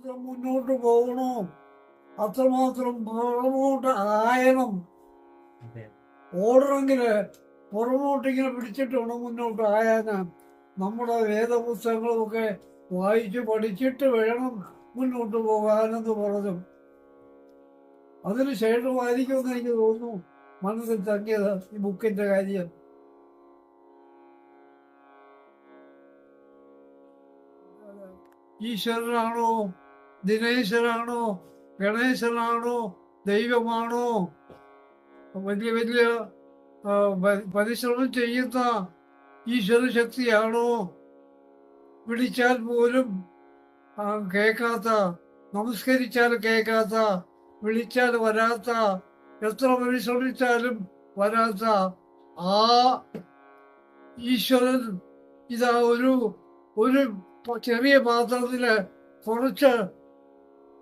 എത്രമാത്രം മുന്നോട്ട് പോകണോ അത്രമാത്രം പുറമോട്ട് ആയണം. ഓടണമെങ്കിൽ പുറമോട്ടിങ്ങനെ പിടിച്ചിട്ട് വേണം മുന്നോട്ട് ആയാന്. നമ്മുടെ വേദപുസ്തകങ്ങളൊക്കെ വായിച്ച് പഠിച്ചിട്ട് വേണം മുന്നോട്ട് പോകാനെന്ന് പറഞ്ഞു. അതിന് ശേഷമായിരിക്കുമെന്ന് എനിക്ക് തോന്നുന്നു മനസ്സിൽ തങ്ങിയത് ഈ ബുക്കിന്റെ കാര്യം. ഈശ്വരനാണോ, ദിനേശനാണോ, ഗണേശനാണോ, ദൈവമാണോ, വലിയ വലിയ പരിശ്രമം ചെയ്യുന്ന ഈശ്വര ശക്തിയാണോ, വിളിച്ചാൽ പോലും കേൾക്കാത്ത, നമസ്കരിച്ചാൽ കേൾക്കാത്ത, വിളിച്ചാൽ വരാത്ത, എത്ര പരിശ്രമിച്ചാലും വരാത്ത ആ ഈശ്വരൻ ഇതാ ഒരു ചെറിയ പാത്രത്തില് കുറച്ച്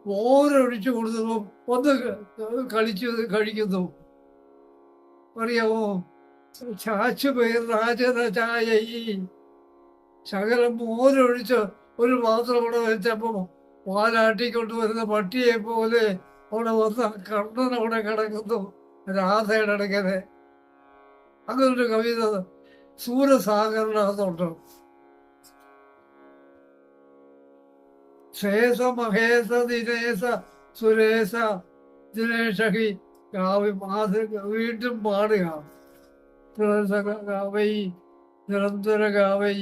ഓരൊഴിച്ചു കൊടുത്തു ഒന്ന് കഴിക്കുന്നു. അറിയാമോ? ചാച്ചു പേർ രാജന ചായ ഈ ശകലം മോരൊഴിച്ച് ഒരു പാത്രം അവിടെ വെച്ചപ്പോ പാലാട്ടിക്കൊണ്ടുവരുന്ന പട്ടിയെ പോലെ അവിടെ വന്ന കണ്ണൻ അവിടെ കിടക്കുന്നു രാധയുടെ ഇടയ്ക്കനെ. അങ്ങനൊരു കവിത സൂര്യസാഗറിനകത്തുണ്ട്. ശേഷ മഹേശ ദിനേശ സുരേശ ദിനേശഹി കാവി മാധ വീണ്ടും പാടുക. കാവൈ നിരന്തര കാവൈ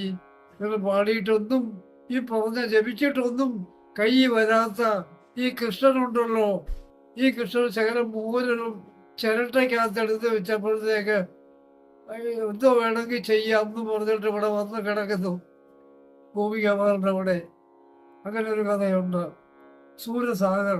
എന്ന് പാടിയിട്ടൊന്നും ഈ പറഞ്ഞ ജപിച്ചിട്ടൊന്നും കൈ വരാത്ത ഈ കൃഷ്ണനുണ്ടല്ലോ, ഈ കൃഷ്ണൻ ശകലം മൂലനും ചിരട്ടയ്ക്കകത്തെടുത്ത് വെച്ചപ്പോഴത്തേക്ക് എന്തോ വേണമെങ്കിൽ ചെയ്യാമെന്ന് പറഞ്ഞിട്ട് ഇവിടെ വന്ന് കിടക്കുന്നു ഭൂമികമാരുടെ അവിടെ. അങ്ങനെ ഒരു കഥയുണ്ട്, സൂര്യസാഗർ.